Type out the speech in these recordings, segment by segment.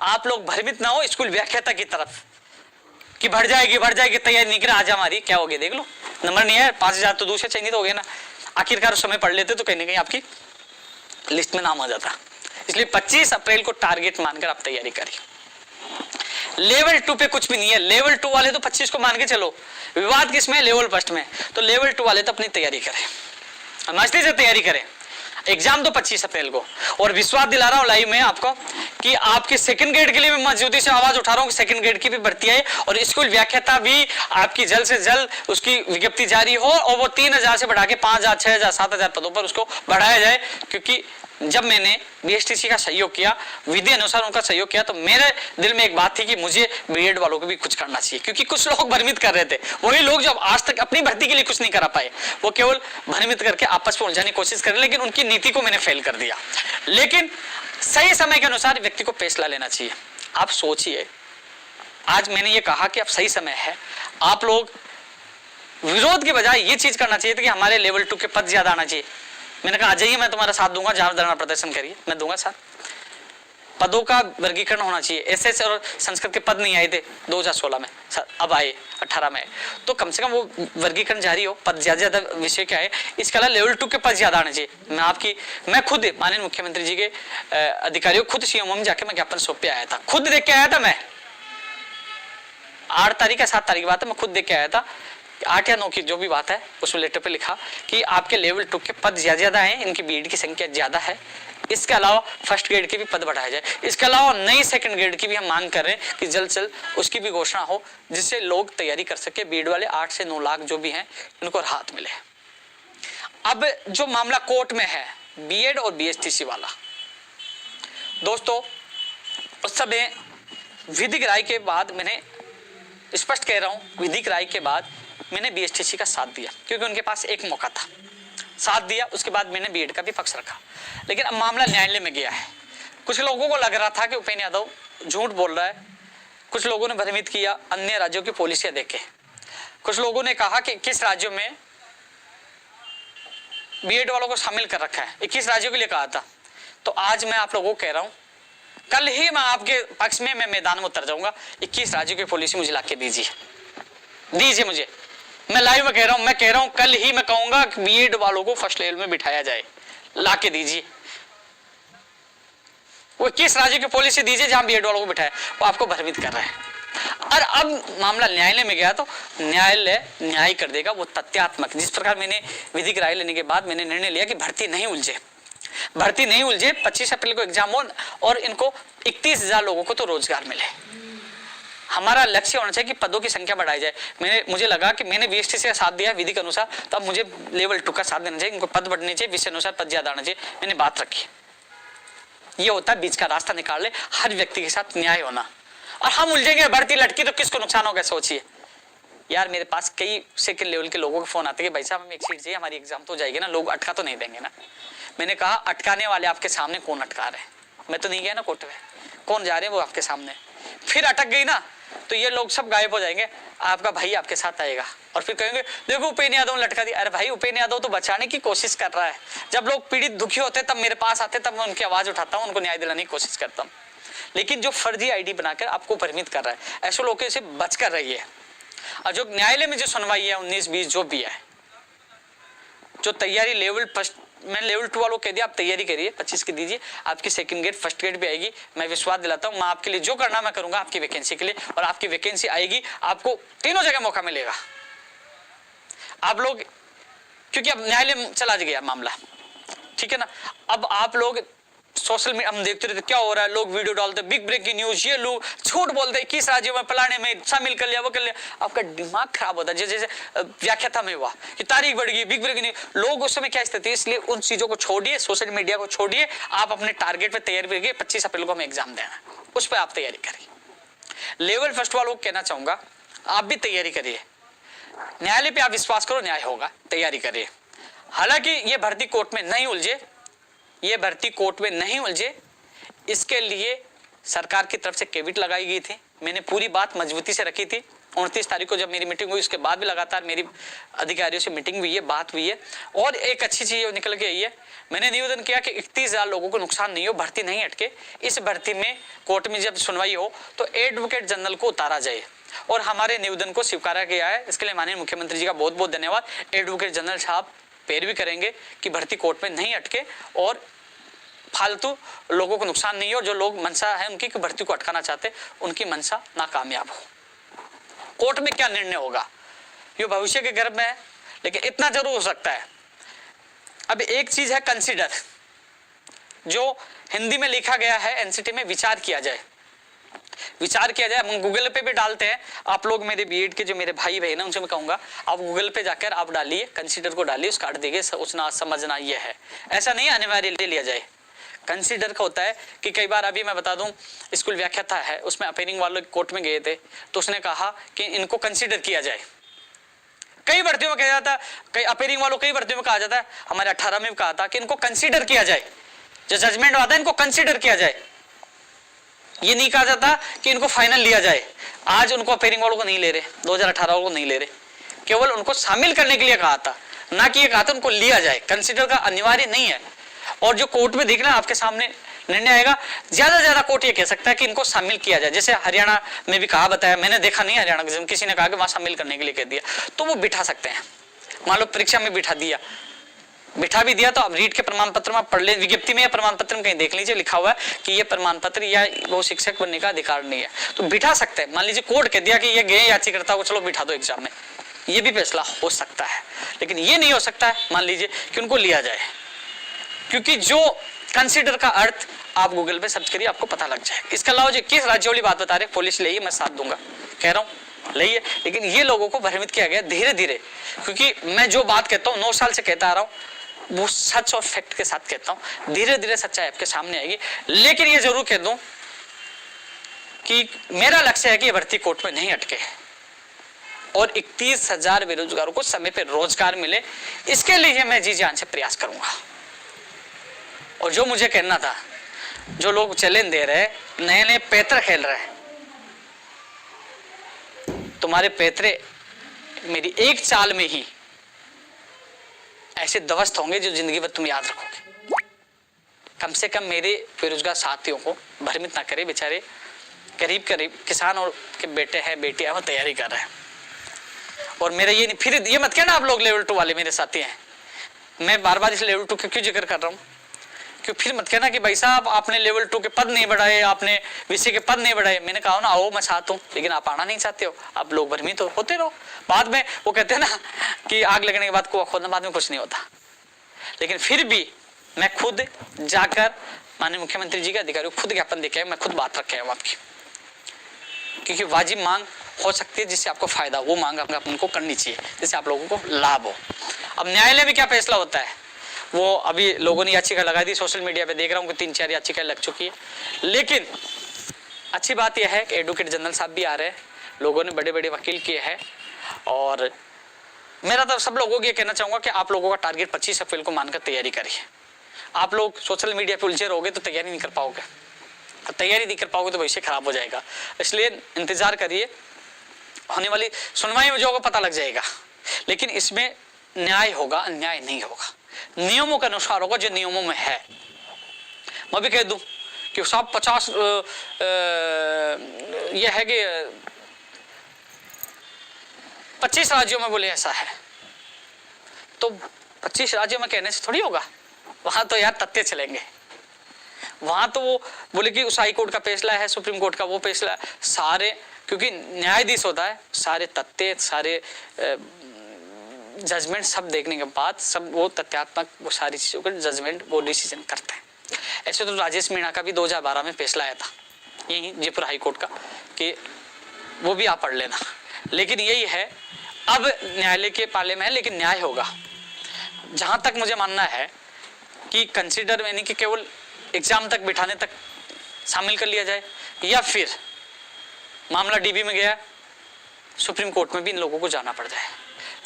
आप लोग भ्रमित ना हो स्कूल व्याख्याता की तरफ कि बढ़ जाएगी, तैयारी नहीं करें, आज हमारी क्या हो गया देख लो, नंबर नहीं है, 5000 तो दूसरे चयनित हो गए ना, आखिरकार उस समय पढ़ लेते तो कहीं ना कहीं आपकी लिस्ट में नाम आ जाता। इसलिए 25 अप्रैल को टारगेट मानकर आप तैयारी करिए। लेवल 2 पे कुछ भी नहीं है, लेवल 2 वाले तो 25 को मान के चलो, विवाद किसमें, लेवल फर्स्ट में, तो लेवल 2 वाले तो अपनी तैयारी करें, मस्ती से तैयारी करें। एग्जाम तो 25 अप्रैल को, और विश्वास दिला रहा हूं लाइव में आपको कि आपके सेकंड ग्रेड के लिए मैं मजबूती से आवाज उठा रहा हूं कि सेकंड ग्रेड की भी भर्ती है, और स्कूल व्याख्याता भी आपकी जल्द से जल्द उसकी विज्ञप्ति जारी हो, और वो 3000 से बढ़ा के 5000, 6000, 7000 पदों पर उसको बढ़ाया जाए। क्योंकि जब मैंने बीएसटीसी का सहयोग किया, विधि अनुसार उनका सहयोग किया, तो मेरे दिल में एक बात थी कि मुझे बीएड वालों को भी कुछ करना चाहिए, क्योंकि कुछ लोग भ्रमित कर रहे थे, वही लोग जब आज तक अपनी भर्ती के लिए कुछ नहीं करा पाए, वो केवल भ्रमित करके आपस में उलझाने की कोशिश कर रहे, लेकिन उनकी नीति को मैंने फेल कर दिया। लेकिन सही समय के अनुसार व्यक्ति को फैसला लेना चाहिए। आप सोचिए, आज मैंने ये कहा कि अब सही समय है, आप लोग विरोध के बजाय ये चीज करना चाहिए था कि हमारे लेवल 2 के पद ज्यादा आना चाहिए। मैंने कहा आ जाइए, मैं तुम्हारा साथ दूंगा, जहां धरना प्रदर्शन करिए, मैं दूंगा साथ। पदों का वर्गीकरण होना चाहिए, एसएस और संस्कृत के पद नहीं आए थे 2016 में, अब आए 18 में, तो कम से कम वो वर्गीकरण जारी हो, पद ज्यादा विषय क्या है, इसके अलावा लेवल 2 के पद ज्यादा आने चाहिए। मैं खुद माननीय मुख्यमंत्री जी के अधिकारियों, खुद सीएमओ में जाके मैं ज्ञापन सौंप पे आया था, खुद देख के आया था। मैं 8 तारीख या 7 तारीख की बात है, मैं खुद देख के आया था, 8 या 9 की जो भी बात है, उसमें लेटर पे लिखा कि आपके लेवल 2 के पद ज्यादा हैं, इनकी बीएड की संख्या ज्यादा है, इसके अलावा फर्स्ट ग्रेड के भी पद बढ़ाए जाए, इसके अलावा नई सेकंड ग्रेड की भी हम मांग कर रहे हैं कि जल्द से जल्द उसकी भी घोषणा हो, जिससे लोग तैयारी कर सके, बीएड वाले 8 से 9 लाख जो भी हैं इनको राहत मिले। अब जो मामला कोर्ट में है बीएड और बीएसटीसी वाला, दोस्तों उस समय विधिक राय के बाद, मैंने स्पष्ट कह रहा हूं, विधिक राय के बाद मैंने बीएसटीसी का साथ दिया, क्योंकि उनके पास एक मौका था, साथ दिया। उसके बाद मैंने बीएड का भी पक्ष रखा। लेकिन अब मामला न्यायालय में गया है। कुछ लोगों को लग रहा था कि उपेंद्र यादव झूठ बोल रहा है, कुछ लोगों ने भ्रमित किया अन्य राज्यों की पॉलिसियां देखे, कुछ लोगों ने कहा कि 21 राज्यों में बीएड वालों को शामिल कर रखा है, 21 राज्यों के लिए कहा था। तो आज मैं आप लोगों को कह रहा हूं, कल ही मैं आपके पक्ष में मैं मैदान में उतर जाऊंगा, 21 राज्यों की पॉलिसी मुझे लाके दीजिए मुझे, मैं लाइव में कह रहा हूं, मैं कह रहा हूं कल ही मैं कहूंगा कि बीएड वालों को फर्स्ट लेवल में बिठाया जाए, लाके दीजिए, वो 21 राज्यों की पॉलिसी दीजिए जहां बीएड वालों को बिठाया। वो आपको भ्रमित कर रहा है। और अब मामला न्यायालय में गया तो न्यायालय न्याय कर देगा, वो तथ्यात्मक। जिस प्रकार मैंने विधिक राय लेने के बाद मैंने निर्णय लिया कि भर्ती नहीं उलझे, 25 अप्रैल को एग्जाम हो और इनको 31,000 लोगों को तो रोजगार मिले। हमारा लक्ष्य होना चाहिए कि पदों की संख्या बढ़ाई जाए। मुझे लगा कि मैंने बीएसटीसी का साथ दिया विधि के अनुसार, तो अब मुझे लेवल 2 का साथ देना चाहिए, इनको पद बढ़ने चाहिए, विषय अनुसार पद ज्यादा आना चाहिए। मैंने बात रखी, ये होता है बीच का रास्ता निकाल ले, हर व्यक्ति के साथ न्याय होना। और हम उलझेंगे, बढ़ती लटकी तो किसको नुकसान होगा, सोचिए यार। मेरे पास कई सेकंड लेवल के लोगों के फोन आते हैं, भाई साहब हमें एक सीट चाहिए, हमारी एग्जाम तो जाएगी ना, लोग अटका तो नहीं देंगे ना। मैंने कहा अटकाने वाले आपके सामने कौन अटका रहे हैं, मैं तो नहीं गया ना कोर्ट में, कौन जा रहे हैं वो आपके सामने। फिर अटक गई ना तो ये लोग सब गायब हो जाएंगे, आपका भाई आपके साथ आएगा और फिर कहेंगे देखो उपेंद्र यादव ने लटका दिया। अरे भाई, उपेंद्र यादव तो बचाने की कोशिश कर रहा है। जब लोग पीड़ित दुखी होते तब मेरे पास आते, तब मैं उनकी आवाज उठाता हूँ, उनको न्याय दिलाने की कोशिश करता हूँ। लेकिन जो फर्जी आईडी बनाकर आपको भ्रमित कर रहा है, ऐसे लोगों से बच कर रही है। और जो न्यायालय में जो सुनवाई है 19-20 जो भी है, जो तैयारी लेवल फर्स्ट, मैंने लेवल 2 वालों को कह दिया आप तैयारी करिए, 25 की दीजिए, आपकी सेकंड ग्रेड फर्स्ट ग्रेड भी आएगी। मैं विश्वास दिलाता हूँ, मैं आपके लिए जो करना मैं करूंगा आपकी वैकेंसी के लिए, और आपकी वैकेंसी आएगी, आपको तीनों जगह मौका मिलेगा। आप लोग, क्योंकि अब न्यायालय में चला गया मामला, ठीक है ना। अब आप लोग सोशल मीडिया हम देखते रहते क्या हो रहा है, लोग वीडियो डालते, बिग ब्रेकिंग न्यूज, ये लोग झूठ बोलते, 21 राज्यों में फलाने में शामिल कर लिया, वो कर लिया। आपका दिमाग खराब होता है। जैसे व्याख्याता में हुआ कि तारीख बढ़ गई, बिग ब्रेकिंग न्यूज, लोग उस समय क्या स्थिति है। इसलिए उन चीजों को छोड़िए, सोशल मीडिया को छोड़िए, आप अपने टारगेट पे तैयारी करिए। 25 अप्रैल को हमें एग्जाम देना, उस पर आप तैयारी करिए। लेवल फर्स्ट वालों को कहना चाहूंगा, आप भी तैयारी करिए, न्यायालय पे आप विश्वास करो, न्याय होगा, तैयारी करिए। हालांकि ये भर्ती कोर्ट में नहीं उलझे, ये भर्ती कोर्ट में नहीं उलझे, इसके लिए सरकार की तरफ से कैविट लगाई गई थी। मैंने पूरी बात मजबूती से रखी थी 29 तारीख को जब मेरी मीटिंग हुई, उसके बाद भी लगातार मेरी अधिकारियों से मीटिंग हुई है, बात हुई है। और एक अच्छी चीज निकल के आई है, मैंने निवेदन किया कि 31,000 लोगों को नुकसान नहीं हो, भर्ती नहीं अटके। इस भर्ती में कोर्ट में जब सुनवाई हो तो एडवोकेट जनरल को उतारा जाए, और हमारे निवेदन को स्वीकारा गया है। इसके लिए माननीय मुख्यमंत्री जी का बहुत बहुत धन्यवाद। एडवोकेट जनरल साहब पैरवी करेंगे कि भर्ती कोर्ट में नहीं अटके और फालतू लोगों को नुकसान नहीं हो। जो लोग मंशा है उनकी कि भर्ती को अटकाना चाहते, उनकी मंशा नाकामयाब हो। कोर्ट में क्या निर्णय होगा ये भविष्य के गर्भ में है, लेकिन इतना जरूर हो सकता है। अब एक चीज है कंसीडर, जो हिंदी में लिखा गया है एनसीटी में, विचार किया जाए, विचार किया जाए। हम गूगल पे भी डालते हैं, आप लोग मेरे बीएड के जो मेरे भाई बहन हैं उनसे मैं कहूंगा आप गूगल पे जाकर आप डालिए, कंसीडर को डालिए, उसका अर्थ देखिए, सोचना समझना ये है। ऐसा नहीं अनिवार्य ले लिया जाए। कंसीडर का होता है कि कई बार, अभी मैं बता दूं, स्कूल व्याख्याता है, उसमें अपीयरिंग वाले कोर्ट में गए थे तो उसने कहा कि इनको कंसीडर किया जाए। कई भर्तियों में कहा जाता है, कई अपीयरिंग वालों कई भर्तियों में कहा जाता है, हमारे 18 में भी कहा था कि इनको कंसीडर किया जाए, जो जजमेंट आता है इनको कंसीडर किया जाए। ये नहीं कहा जाता कि इनको फाइनल लिया जाए। आज उनको अपीयरिंग वालों को नहीं ले रहे, 2018 को नहीं ले रहे, केवल उनको शामिल करने के लिए कहा था, ना कि ये कहा था उनको लिया जाए। कंसीडर का अनिवार्य नहीं है। और जो कोर्ट में देखना आपके सामने निर्णय आएगा, ज्यादा से ज्यादा कोर्ट ये कह सकता है कि इनको शामिल किया जाए। जैसे हरियाणा में भी कहा बताया, मैंने देखा नहीं हरियाणा के, किसी ने कहा कि वहां शामिल करने के लिए कह दिया, तो वो बिठा सकते हैं। मान लो परीक्षा में बिठा दिया, बिठा भी दिया तो अब रीट के प्रमाण पत्र में पढ़ ले, विज्ञप्ति में या प्रमाण पत्र में कहीं देख लीजिए, लिखा हुआ है कि ये प्रमाण पत्र या वो शिक्षक बनने का अधिकार नहीं है, तो बिठा सकते हैं। मान लीजिए कोर्ट कह दिया कि ये गए याचिकर्ता को, चलो बिठा दो एग्जाम में, ये भी फैसला हो सकता है। लेकिन ये नहीं हो सकता है मान लीजिए कि उनको लिया जाए, क्योंकि जो कंसीडर का अर्थ आप गूगल पे सर्च करिए, आपको पता लग जाएगा। इसके अलावा जो किस राज्य वाली बात बता रहे, पुलिस ले, मैं साथ दूंगा, कह रहा हूँ ले, लेकिन ये लोगों को भ्रमित किया गया धीरे धीरे। क्योंकि मैं जो बात कहता हूँ 9 साल से कहता आ रहा हूँ, वो सच और फैक्ट के साथ कहता हूँ, धीरे धीरे सच्चाई आपके सामने आएगी। लेकिन ये जरूर कह दूं कि मेरा लक्ष्य है कि ये भर्ती कोर्ट में नहीं अटके और 31,000 बेरोजगारों को समय पर रोजगार मिले। इसके लिए मैं जी जान से प्रयास करूंगा। और जो मुझे कहना था, जो लोग चैलेंज दे रहे, नए नए पैतरे खेल रहे, तुम्हारे पैतरे मेरी एक चाल में ही ऐसे ध्वस्त होंगे जो जिंदगी भर तुम याद रखोगे। कम से कम मेरे बेरोजगार साथियों को भ्रमित ना करे। बेचारे करीब करीब किसान और के बेटे हैं, बेटियां, वो तैयारी कर रहे हैं। और मेरा ये नहीं, फिर ये मत कहना आप लोग लेवल 2 वाले मेरे साथी हैं, मैं बार बार इस लेवल 2 के क्यों जिक्र कर रहा हूँ, क्यों फिर मत कहना कि भाई साहब आपने लेवल 2 के पद नहीं बढ़ाए, आपने वीसी के पद नहीं बढ़ाए। मैंने कहा ना आओ, मैं साथ हूं, लेकिन आप आना नहीं चाहते हो। आप लोग भ्रमित होते रहो। बाद में वो कहते हैं ना कि आग लगने के बाद कुआं खोदना, बाद में कुछ नहीं होता। लेकिन फिर भी मैं खुद जाकर माननीय मुख्यमंत्री जी के अधिकारियों को खुद ज्ञापन देके मैं खुद बात रखे हूँ आपकी, क्योंकि वाजिब मांग हो सकती है जिससे आपको फायदा, वो मांग आपको करनी चाहिए जिससे आप लोगों को लाभ हो। अब न्यायालय में क्या फैसला होता है, वो अभी लोगों ने याचिका लगा दी, सोशल मीडिया पे देख रहा हूँ कि 3-4 याचिकाएं लग चुकी है। लेकिन अच्छी बात यह है कि एडवोकेट जनरल साहब भी आ रहे हैं, लोगों ने बड़े बड़े वकील किए हैं। और मेरा तो सब लोगों को ये कहना चाहूंगा कि आप लोगों का टारगेट 25 अप्रैल को मानकर तैयारी करिए। आप लोग सोशल मीडिया पे उलझे रहोगे तो तैयारी नहीं कर पाओगे, तैयारी नहीं कर पाओगे तो भविष्य खराब हो जाएगा। इसलिए इंतजार करिए, होने वाली सुनवाई में जो होगा पता लग जाएगा। लेकिन इसमें न्याय होगा, अन्याय नहीं होगा, नियमों के अनुसार होगा, जो नियमों में है। मैं भी कह दूं कि सब 50 ये है कि 25 राज्यों में बोले ऐसा है, तो 25 राज्यों में कहने से थोड़ी होगा। वहां तो यार तथ्य चलेंगे, वहां तो वो बोले कि उस हाई कोर्ट का फैसला है, सुप्रीम कोर्ट का वो फैसला है, सारे, क्योंकि न्यायाधीश होता है, सारे तथ्य, सारे जजमेंट सब देखने के बाद, सब वो तथ्यात्मक वो सारी चीजों का जजमेंट, वो डिसीजन करते हैं। ऐसे तो राजेश मीणा का भी 2012 में फैसला आया था यही जयपुर हाई कोर्ट का, कि वो भी आप पढ़ लेना। लेकिन यही है, अब न्यायालय के पाले में है, लेकिन न्याय होगा। जहां तक मुझे मानना है कि कंसिडर यानी कि केवल एग्जाम तक बिठाने तक शामिल कर लिया जाए, या फिर मामला डीबी में गया, सुप्रीम कोर्ट में भी इन लोगों को जाना पड़ जाए,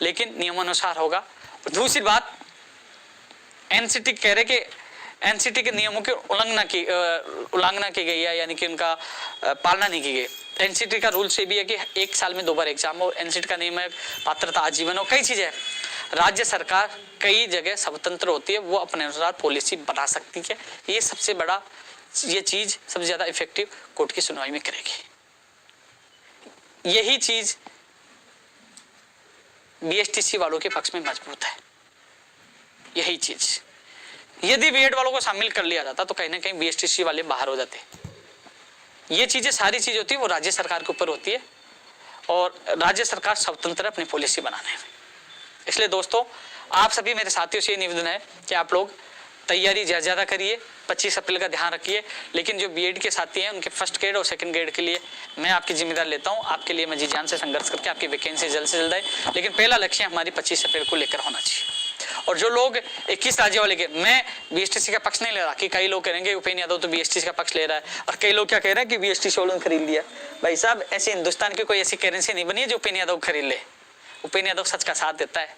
लेकिन नियमानुसार होगा। दूसरी बात, एनसीटी कह रहे कि एनसीटी के नियमों की उल्लंघना की गई है, यानी कि उनका पालना नहीं की गई। एनसीटी का रूल से भी है कि 1 साल में 2 बार एग्जाम हो। एनसीटी का नियम है पात्रता आजीवन हो। कई चीजें हैं। राज्य सरकार कई जगह स्वतंत्र होती है, वो अपने अनुसार पॉलिसी बना सकती है। ये सबसे बड़ा, ये चीज सबसे ज्यादा इफेक्टिव कोर्ट की सुनवाई में करेगी। यही चीज बीएसटीसी वालों के पक्ष में मजबूत है। यही चीज यदि बीएड वालों को शामिल कर लिया जाता तो कहीं ना कहीं बीएसटीसी वाले बाहर हो जाते। ये चीजें, सारी चीज होती है वो राज्य सरकार के ऊपर होती है और राज्य सरकार स्वतंत्र है अपनी पॉलिसी बनाने में। इसलिए दोस्तों, आप सभी मेरे साथियों से ये निवेदन है कि आप लोग तैयारी ज्यादा करिए, 25 अप्रैल का ध्यान रखिए। लेकिन जो बीएड के साथी हैं उनके फर्स्ट ग्रेड और सेकंड ग्रेड के लिए मैं आपकी जिम्मेदारी लेता हूं। आपके लिए मैं जी जान से संघर्ष करके आपकी वैकेंसी जल्द से जल्द आए, लेकिन पहला लक्ष्य हमारी 25 अप्रैल को लेकर होना चाहिए। और जो लोग 21 राज्य वाले के, मैं बीएसटीसी का पक्ष नहीं ले रहा कि कई लोग कहेंगे उपेंद्र यादव तो बीएसटीसी का पक्ष ले रहा है, और कई लोग क्या कह रहे हैं कि बीएसटीसी वालों ने खरीद लिया। भाई साहब, ऐसे हिंदुस्तान की कोई ऐसी करेंसी नहीं बनी है जो उपेंद्र यादव खरीद ले। उपेंद्र यादव सच का साथ देता है,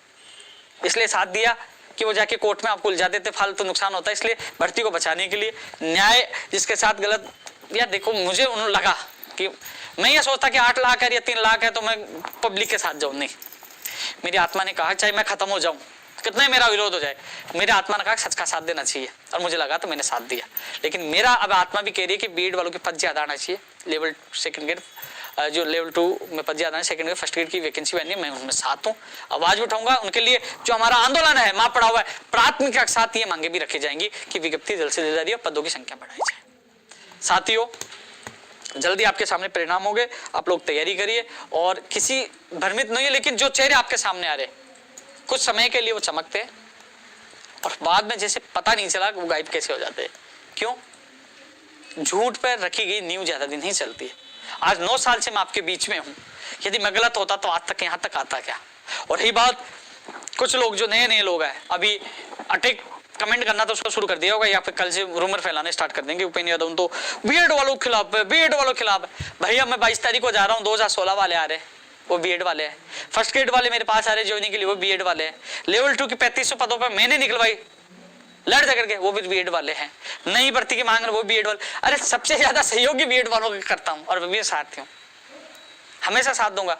इसलिए साथ दिया कि वो जाके कोर्ट में आपको उलझा देते, फालतू नुकसान होता है। इसलिए भर्ती को बचाने के लिए न्याय जिसके साथ गलत, यार देखो मुझे उन्होंने लगा कि मैं ये सोचता कि 8 लाख है या 3 लाख है तो मैं पब्लिक के साथ जाऊं, नहीं। मेरी आत्मा ने कहा चाहे मैं खत्म हो जाऊं, कितना ही मेरा विरोध हो जाए, मेरी आत्मा ने कहा सच का साथ देना चाहिए, और मुझे लगा तो मैंने साथ दिया। लेकिन मेरा अब आत्मा भी कह रही है कि बीएड वालों के पद ज्यादा आना चाहिए। लेवल सेकंड ग्रेड, जो लेवल 2 में पद ज्यादा है, सेकंड ग्रेड फर्स्ट ग्रेड की वैकेंसी बनी है, मैं उनमें साथ हूँ। आवाज उठाऊंगा उनके लिए। जो हमारा आंदोलन है मां पड़ा हुआ है, प्राथमिकता के साथ ये मांगे भी रखी जाएंगी कि विज्ञप्ति जल्द से जल्द जारी और पदों की संख्या बढ़ाई जाए। साथियों, जल्दी आपके सामने परिणाम होंगे, आप लोग तैयारी करिए और किसी भ्रमित नहीं है। लेकिन जो चेहरे आपके सामने आ रहे, कुछ समय के लिए वो चमकते हैं और बाद में जैसे पता नहीं चला वो गायब कैसे हो जाते हैं। क्यों? झूठ पर रखी गई नींव ज्यादा दिन नहीं चलती है। आज 9 साल से मैं आपके बीच में हूं, यदि मैं गलत होता तो आज तक यहां तक आता क्या। और रही बात, कुछ लोग जो नए लोग हैं अभी अटैक कमेंट करना तो उसको शुरू कर दिया होगा, या फिर कल से रूमर फैलाने स्टार्ट कर देंगे उपेंद्र यादव तो बीएड वालों के खिलाफ है, बीएड वालों के खिलाफ है। भैया मैं 22 तारीख को जा रहा हूँ, 2016 वाले आ रहे हैं, वो बीएड वाले हैं। फर्स्ट ग्रेड वाले मेरे पास आ रहे ज्वाइनिंग के लिए, वो बीएड वाले हैं। लेवल 2 की 3500 पदों पर मैंने निकलवाई लड़ झगड़ के, वो भी बीएड वाले हैं। नई भर्ती की मांग रहे, वो बीएड वाले। अरे सबसे ज्यादा सहयोगी बीएड वालों के करता हूं और मैं साथ हूं, हमेशा साथ दूंगा।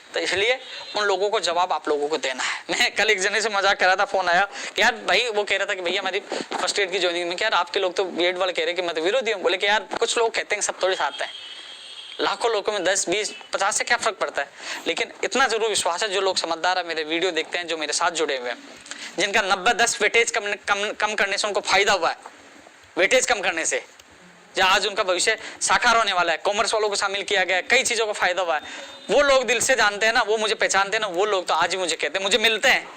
तो इसलिए उन लोगों को जवाब आप लोगों को देना है। मैं कल एक जने से मजाक कर रहा था, फोन आया कि यार भाई, वो कह रहा था कि भैया हमारी फर्स्ट ग्रेड की ज्वाइनिंग में, क्या यार आपके लोग तो बीएड वाले कह रहे कि मैं तो विरोधी हूँ। बोले कि यार कुछ लोग कहते हैं सब थोड़े साथ हैं, लाखों लोगों में 10, 20, 50 से क्या फर्क पड़ता है। लेकिन इतना जरूर विश्वास है, जो लोग समझदार है, मेरे वीडियो देखते हैं, जो मेरे साथ जुड़े हुए हैं, जिनका 90-10 वेटेज कम करने से उनको फायदा हुआ है, वेटेज कम करने से, जहाँ आज उनका भविष्य साकार होने वाला है। कॉमर्स वालों को शामिल किया गया है, कई चीजों को फायदा हुआ है। वो लोग दिल से जानते हैं ना, वो मुझे पहचानते हैं ना, वो लोग तो आज ही मुझे कहते हैं, मुझे मिलते हैं,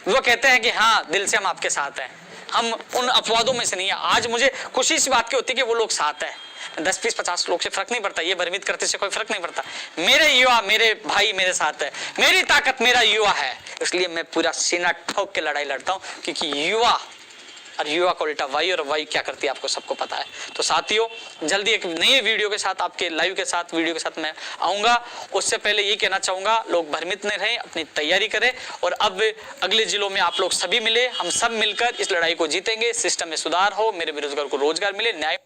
वो कहते हैं कि हाँ दिल से हम आपके साथ हैं, हम उन अपवादों में से नहीं है। आज मुझे खुशी इस बात की होती है कि वो लोग साथ है। 10, 20, 50 लोग से फर्क नहीं पड़ता, ये भ्रमित करते से कोई फर्क नहीं पड़ता। मेरे युवा, मेरे भाई मेरे साथ है, मेरी ताकत मेरा युवा है, इसलिए मैं पूरा सीना ठोक के लड़ाई लड़ता हूँ, क्योंकि युवा और युवा को उल्टा वाई, और वाई क्या करती है आपको सबको पता है। तो साथियों, जल्दी एक नई वीडियो के साथ, आपके लाइव के साथ, वीडियो के साथ मैं आऊंगा। उससे पहले ये कहना चाहूंगा, लोग भ्रमित नहीं रहें, अपनी तैयारी करें, और अब अगले जिलों में आप लोग सभी मिले, हम सब मिलकर इस लड़ाई को जीतेंगे। सिस्टम में सुधार हो, मेरे बेरोजगार को रोजगार मिले, न्याय